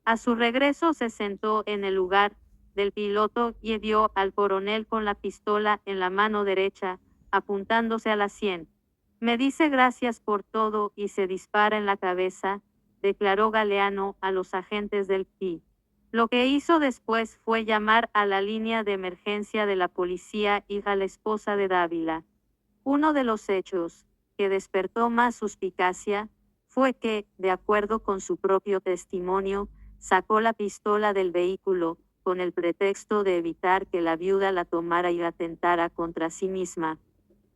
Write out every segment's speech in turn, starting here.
A su regreso se sentó en el lugar del piloto y vio al coronel con la pistola en la mano derecha, apuntándose a la sien. Me dice gracias por todo y se dispara en la cabeza, declaró Galeano a los agentes del PI. Lo que hizo después fue llamar a la línea de emergencia de la policía y a la esposa de Dávila. Uno de los hechos que despertó más suspicacia fue que, de acuerdo con su propio testimonio, sacó la pistola del vehículo con el pretexto de evitar que la viuda la tomara y atentara contra sí misma.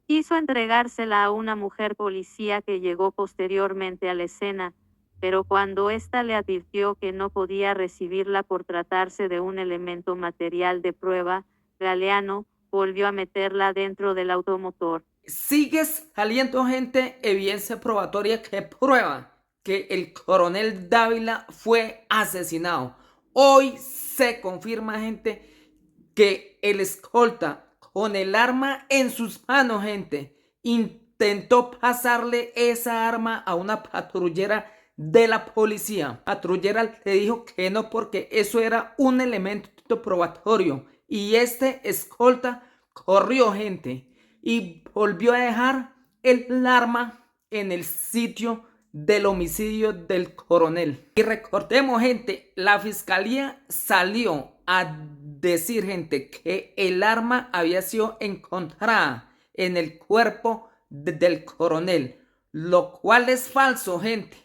Quiso entregársela a una mujer policía que llegó posteriormente a la escena, pero cuando ésta le advirtió que no podía recibirla por tratarse de un elemento material de prueba, Galeano volvió a meterla dentro del automotor. Sigue saliendo, gente, evidencia probatoria que prueba que el coronel Dávila fue asesinado. Hoy se confirma, gente, que el escolta con el arma en sus manos, gente, intentó pasarle esa arma a una patrullera de la policía. Patrullera le dijo que no porque eso era un elemento probatorio y este escolta corrió, gente, y volvió a dejar el arma en el sitio del homicidio del coronel. Y recordemos, gente, la fiscalía salió a decir, gente, que el arma había sido encontrada en el cuerpo del coronel, lo cual es falso, gente.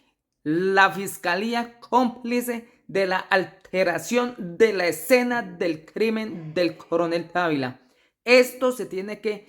La fiscalía cómplice de la alteración de la escena del crimen del coronel Dávila. Esto se tiene que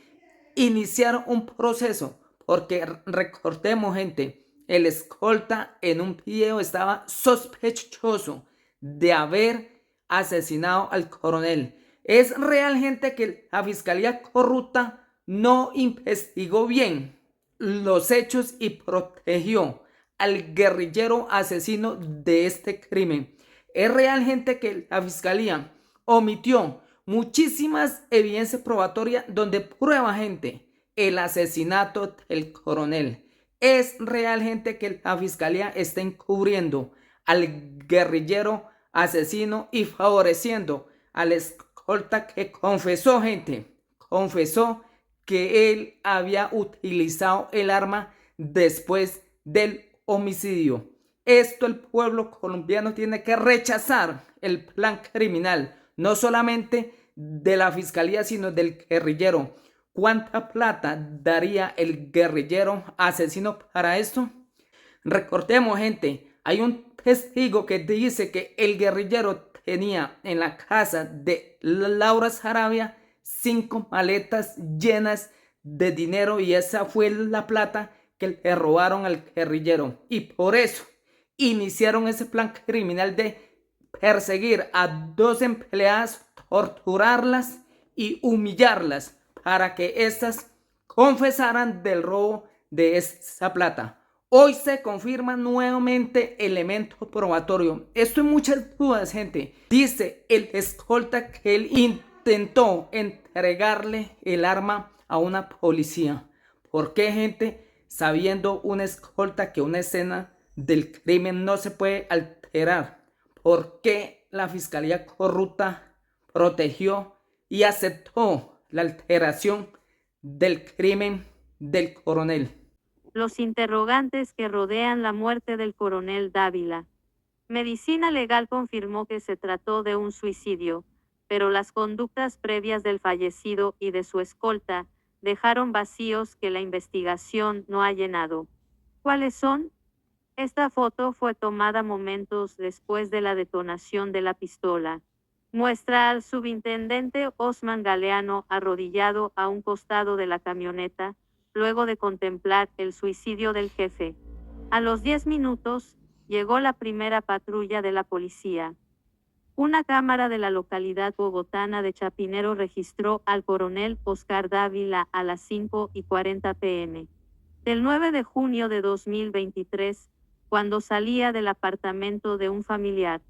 iniciar un proceso, porque recordemos, gente, el escolta en un video estaba sospechoso de haber asesinado al coronel. Es real, gente, que la fiscalía corrupta no investigó bien los hechos y protegió al guerrillero asesino de este crimen. Es real, gente, que la fiscalía omitió muchísimas evidencias probatorias donde prueba, gente, el asesinato del coronel. Es real, gente, que la fiscalía está encubriendo al guerrillero asesino y favoreciendo al escolta que confesó, gente, confesó que él había utilizado el arma después del homicidio. Esto el pueblo colombiano tiene que rechazar el plan criminal, no solamente de la fiscalía, sino del guerrillero. ¿Cuánta plata daría el guerrillero asesino para esto? Recordemos, gente, hay un testigo que dice que el guerrillero tenía en la casa de Laura Sarabia 5 maletas llenas de dinero y esa fue la plata que le robaron al guerrillero. Y por eso iniciaron ese plan criminal de perseguir a 2 empleadas, torturarlas y humillarlas para que éstas confesaran del robo de esa plata. Hoy se confirma nuevamente elemento probatorio. Esto hay muchas dudas, gente. Dice el escolta que él intentó entregarle el arma a una policía. ¿Por qué, gente? Sabiendo una escolta que una escena del crimen no se puede alterar. ¿Por qué la fiscalía corrupta protegió y aceptó la alteración del crimen del coronel? Los interrogantes que rodean la muerte del coronel Dávila. Medicina Legal confirmó que se trató de un suicidio, pero las conductas previas del fallecido y de su escolta dejaron vacíos que la investigación no ha llenado. ¿Cuáles son? Esta foto fue tomada momentos después de la detonación de la pistola. Muestra al subintendente Osman Galeano arrodillado a un costado de la camioneta, luego de contemplar el suicidio del jefe. A los 10 minutos, llegó la primera patrulla de la policía. Una cámara de la localidad bogotana de Chapinero registró al coronel Oscar Dávila a las 5:40 p.m. del 9 de junio de 2023, cuando salía del apartamento de un familiar.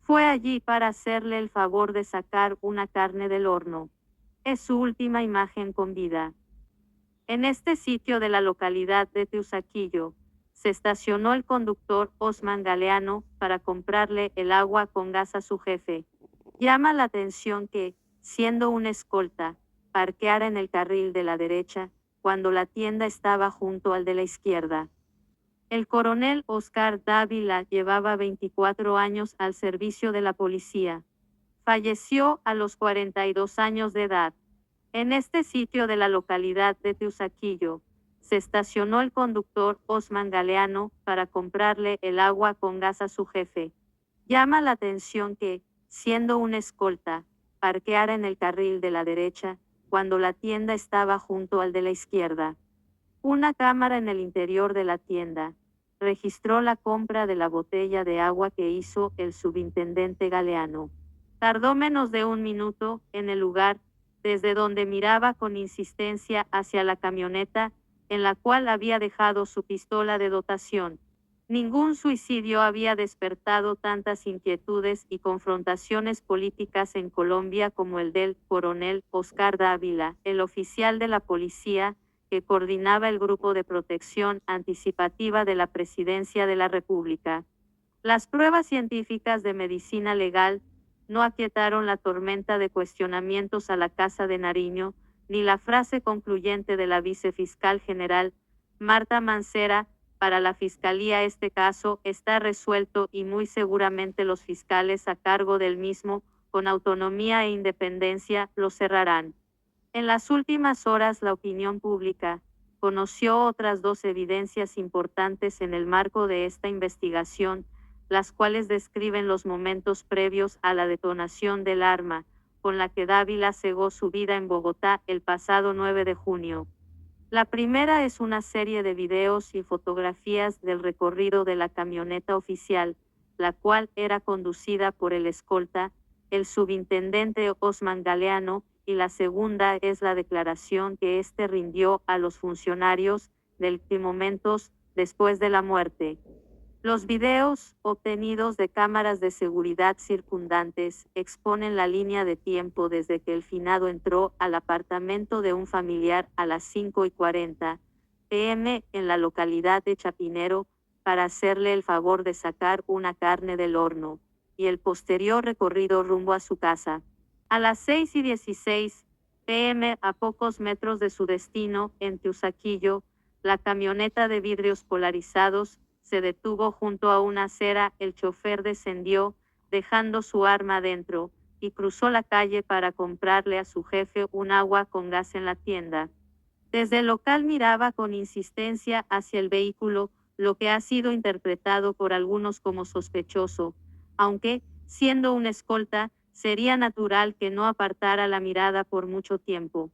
Fue allí para hacerle el favor de sacar una carne del horno. Es su última imagen con vida. En este sitio de la localidad de Teusaquillo, se estacionó el conductor Osman Galeano para comprarle el agua con gas a su jefe. Llama la atención que, siendo un escolta, parqueara en el carril de la derecha, cuando la tienda estaba junto al de la izquierda. El coronel Oscar Dávila llevaba 24 años al servicio de la policía. Falleció a los 42 años de edad. En este sitio de la localidad de Teusaquillo, se estacionó el conductor Osman Galeano para comprarle el agua con gas a su jefe. Llama la atención que, siendo un escolta, parqueara en el carril de la derecha, cuando la tienda estaba junto al de la izquierda. Una cámara en el interior de la tienda registró la compra de la botella de agua que hizo el subintendente Galeano. Tardó menos de un minuto en el lugar, desde donde miraba con insistencia hacia la camioneta, en la cual había dejado su pistola de dotación. Ningún suicidio había despertado tantas inquietudes y confrontaciones políticas en Colombia como el del coronel Oscar Dávila, el oficial de la policía, que coordinaba el Grupo de Protección Anticipativa de la Presidencia de la República. Las pruebas científicas de medicina legal no aquietaron la tormenta de cuestionamientos a la Casa de Nariño, ni la frase concluyente de la vicefiscal general, Marta Mancera: para la Fiscalía este caso está resuelto y muy seguramente los fiscales a cargo del mismo, con autonomía e independencia, lo cerrarán. En las últimas horas la opinión pública conoció otras dos evidencias importantes en el marco de esta investigación, las cuales describen los momentos previos a la detonación del arma, con la que Dávila cegó su vida en Bogotá el pasado 9 de junio. La primera es una serie de videos y fotografías del recorrido de la camioneta oficial, la cual era conducida por el escolta, el subintendente Osman Galeano, y la segunda es la declaración que éste rindió a los funcionarios del momentos después de la muerte. Los videos, obtenidos de cámaras de seguridad circundantes, exponen la línea de tiempo desde que el finado entró al apartamento de un familiar a las 5:40 p.m. en la localidad de Chapinero, para hacerle el favor de sacar una carne del horno, y el posterior recorrido rumbo a su casa. A las 6:16 p.m., a pocos metros de su destino, en Teusaquillo, la camioneta de vidrios polarizados se detuvo junto a una acera. El chofer descendió, dejando su arma dentro, y cruzó la calle para comprarle a su jefe un agua con gas en la tienda. Desde el local miraba con insistencia hacia el vehículo, lo que ha sido interpretado por algunos como sospechoso, aunque, siendo un escolta, sería natural que no apartara la mirada por mucho tiempo.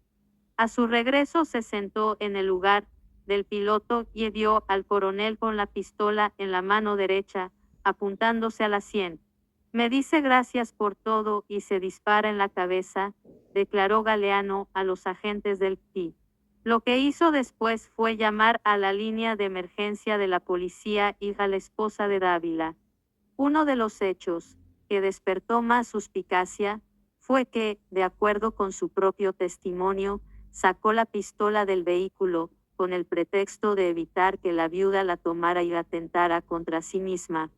A su regreso se sentó en el lugar del piloto y vio al coronel con la pistola en la mano derecha, apuntándose a la sien. Me dice gracias por todo y se dispara en la cabeza, declaró Galeano a los agentes del PI. Lo que hizo después fue llamar a la línea de emergencia de la policía y a la esposa de Dávila. Uno de los hechos que despertó más suspicacia fue que, de acuerdo con su propio testimonio, sacó la pistola del vehículo, con el pretexto de evitar que la viuda la tomara y atentara contra sí misma.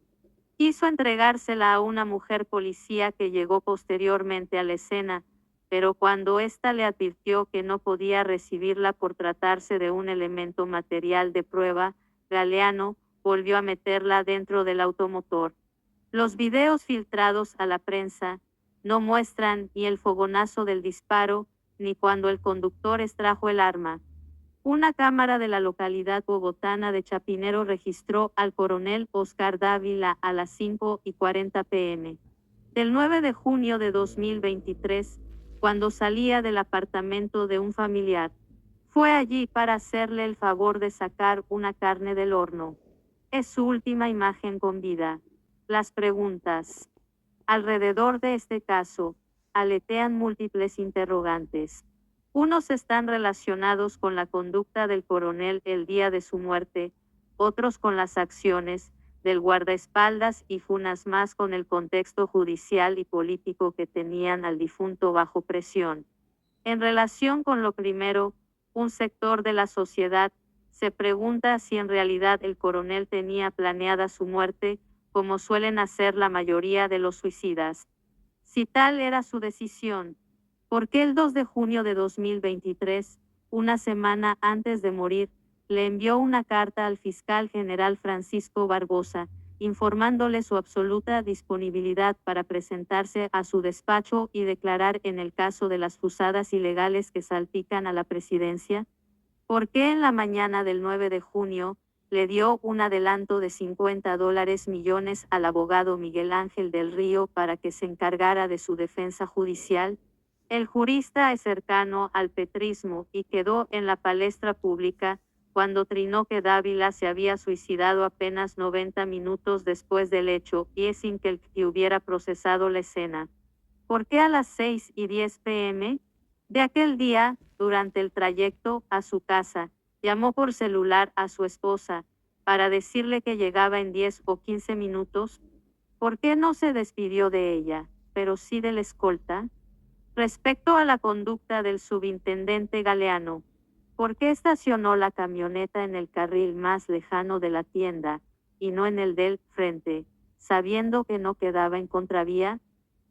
Quiso entregársela a una mujer policía que llegó posteriormente a la escena, pero cuando ésta le advirtió que no podía recibirla por tratarse de un elemento material de prueba, Galeano volvió a meterla dentro del automotor. Los videos filtrados a la prensa no muestran ni el fogonazo del disparo, ni cuando el conductor extrajo el arma. Una cámara de la localidad bogotana de Chapinero registró al coronel Oscar Dávila a las 5:40 p.m. del 9 de junio de 2023, cuando salía del apartamento de un familiar. Fue allí para hacerle el favor de sacar una carne del horno. Es su última imagen con vida. Las preguntas alrededor de este caso aletean múltiples interrogantes. Unos están relacionados con la conducta del coronel el día de su muerte, otros con las acciones del guardaespaldas y unas más con el contexto judicial y político que tenían al difunto bajo presión. En relación con lo primero, un sector de la sociedad se pregunta si en realidad el coronel tenía planeada su muerte, como suelen hacer la mayoría de los suicidas. Si tal era su decisión, ¿por qué el 2 de junio de 2023, una semana antes de morir, le envió una carta al fiscal general Francisco Barbosa, informándole su absoluta disponibilidad para presentarse a su despacho y declarar en el caso de las fusadas ilegales que salpican a la presidencia? ¿Por qué en la mañana del 9 de junio le dio un adelanto de $50 millones al abogado Miguel Ángel del Río para que se encargara de su defensa judicial? El jurista es cercano al petrismo y quedó en la palestra pública cuando trinó que Dávila se había suicidado apenas 90 minutos después del hecho y es sin que el que hubiera procesado la escena. ¿Por qué a las 6:10 p.m. de aquel día, durante el trayecto a su casa, llamó por celular a su esposa para decirle que llegaba en 10 o 15 minutos? ¿Por qué no se despidió de ella, pero sí del escolta? Respecto a la conducta del subintendente Galeano, ¿por qué estacionó la camioneta en el carril más lejano de la tienda y no en el del frente, sabiendo que no quedaba en contravía?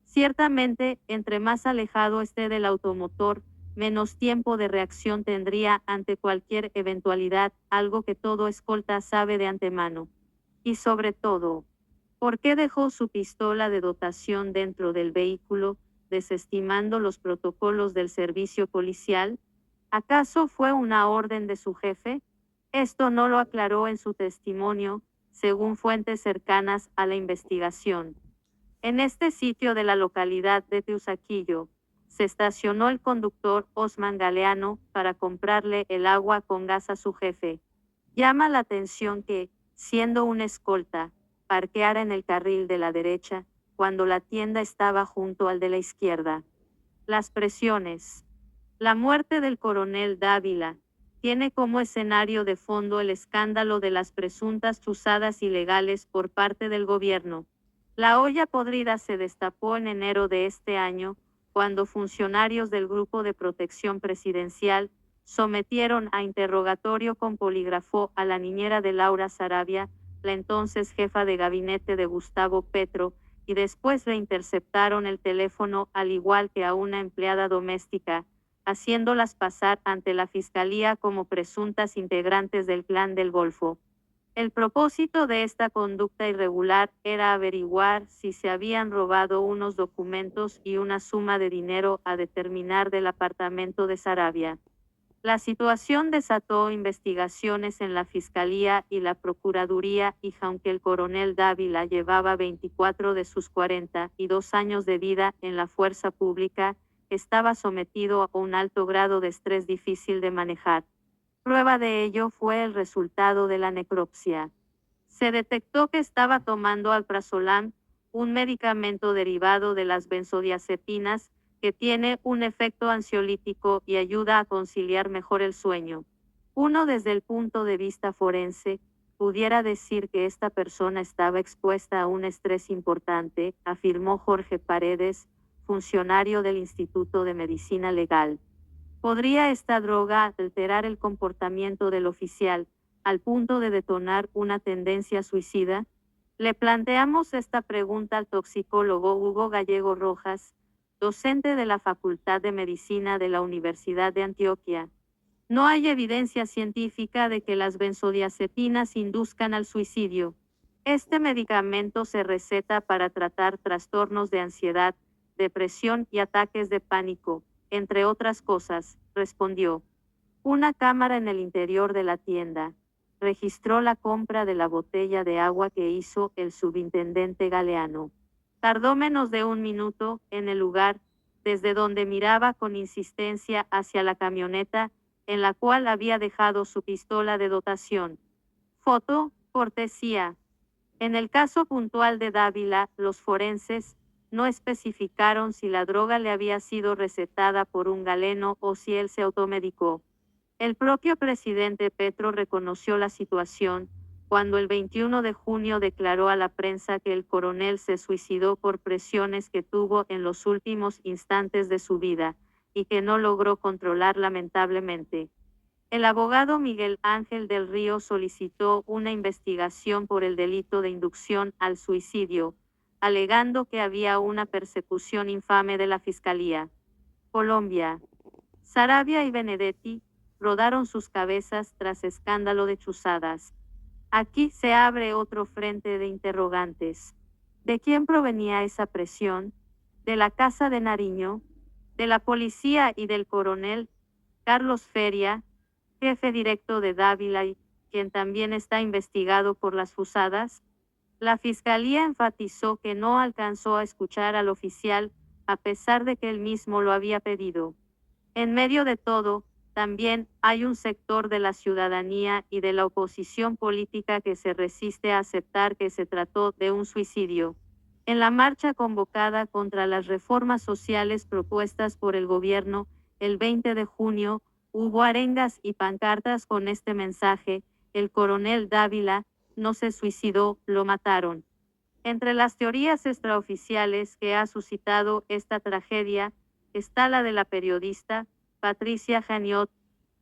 Ciertamente, entre más alejado esté del automotor, menos tiempo de reacción tendría ante cualquier eventualidad, algo que todo escolta sabe de antemano. Y sobre todo, ¿por qué dejó su pistola de dotación dentro del vehículo, desestimando los protocolos del servicio policial? ¿Acaso fue una orden de su jefe? Esto no lo aclaró en su testimonio, según fuentes cercanas a la investigación. En este sitio de la localidad de Teusaquillo, se estacionó el conductor Osman Galeano para comprarle el agua con gas a su jefe. Llama la atención que, siendo un escolta, parqueara en el carril de la derecha, cuando la tienda estaba junto al de la izquierda. Las presiones. La muerte del coronel Dávila tiene como escenario de fondo el escándalo de las presuntas chuzadas ilegales por parte del gobierno. La olla podrida se destapó en enero de este año, cuando funcionarios del Grupo de Protección Presidencial sometieron a interrogatorio con polígrafo a la niñera de Laura Sarabia, la entonces jefa de gabinete de Gustavo Petro, y después le interceptaron el teléfono al igual que a una empleada doméstica, haciéndolas pasar ante la Fiscalía como presuntas integrantes del Clan del Golfo. El propósito de esta conducta irregular era averiguar si se habían robado unos documentos y una suma de dinero a determinar del apartamento de Sarabia. La situación desató investigaciones en la Fiscalía y la Procuraduría y aunque el coronel Dávila llevaba 24 de sus 42 años de vida en la fuerza pública, estaba sometido a un alto grado de estrés difícil de manejar. Prueba de ello fue el resultado de la necropsia. Se detectó que estaba tomando alprazolam, un medicamento derivado de las benzodiazepinas, que tiene un efecto ansiolítico y ayuda a conciliar mejor el sueño. Uno desde el punto de vista forense, pudiera decir que esta persona estaba expuesta a un estrés importante, afirmó Jorge Paredes, funcionario del Instituto de Medicina Legal. ¿Podría esta droga alterar el comportamiento del oficial, al punto de detonar una tendencia suicida? Le planteamos esta pregunta al toxicólogo Hugo Gallego Rojas, docente de la Facultad de Medicina de la Universidad de Antioquia. No hay evidencia científica de que las benzodiazepinas induzcan al suicidio. Este medicamento se receta para tratar trastornos de ansiedad, depresión y ataques de pánico, entre otras cosas, respondió. Una cámara en el interior de la tienda registró la compra de la botella de agua que hizo el subintendente Galeano. Tardó menos de un minuto en el lugar, desde donde miraba con insistencia hacia la camioneta, en la cual había dejado su pistola de dotación. Foto, cortesía. En el caso puntual de Dávila, los forenses no especificaron si la droga le había sido recetada por un galeno o si él se automedicó. El propio presidente Petro reconoció la situación cuando el 21 de junio declaró a la prensa que el coronel se suicidó por presiones que tuvo en los últimos instantes de su vida y que no logró controlar lamentablemente. El abogado Miguel Ángel del Río solicitó una investigación por el delito de inducción al suicidio, alegando que había una persecución infame de la Fiscalía. Colombia. Saravia y Benedetti rodaron sus cabezas tras escándalo de chuzadas. Aquí se abre otro frente de interrogantes. ¿De quién provenía esa presión? ¿De la Casa de Nariño? ¿De la policía y del coronel Carlos Feria, jefe directo de Dávila y quien también está investigado por las fusadas? La fiscalía enfatizó que no alcanzó a escuchar al oficial, a pesar de que él mismo lo había pedido. En medio de todo, también hay un sector de la ciudadanía y de la oposición política que se resiste a aceptar que se trató de un suicidio. En la marcha convocada contra las reformas sociales propuestas por el gobierno, el 20 de junio, hubo arengas y pancartas con este mensaje: el coronel Dávila no se suicidó, lo mataron. Entre las teorías extraoficiales que ha suscitado esta tragedia está la de la periodista Patricia Janiot,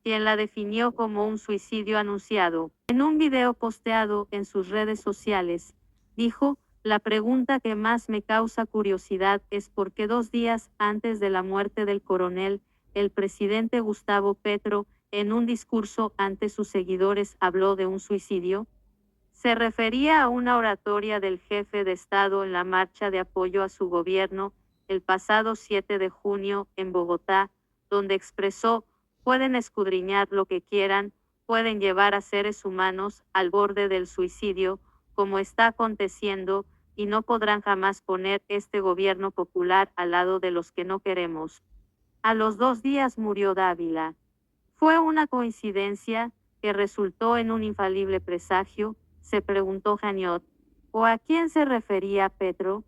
quien la definió como un suicidio anunciado. En un video posteado en sus redes sociales, dijo: la pregunta que más me causa curiosidad es por qué 2 días antes de la muerte del coronel, el presidente Gustavo Petro, en un discurso ante sus seguidores, habló de un suicidio. Se refería a una oratoria del jefe de Estado en la marcha de apoyo a su gobierno el pasado 7 de junio en Bogotá, donde expresó: pueden escudriñar lo que quieran, pueden llevar a seres humanos al borde del suicidio, como está aconteciendo, y no podrán jamás poner este gobierno popular al lado de los que no queremos. A los 2 días murió Dávila. ¿Fue una coincidencia que resultó en un infalible presagio?, se preguntó Janiot. ¿O a quién se refería Petro?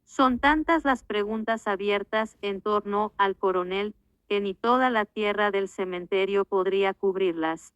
Son tantas las preguntas abiertas en torno al coronel que ni toda la tierra del cementerio podría cubrirlas.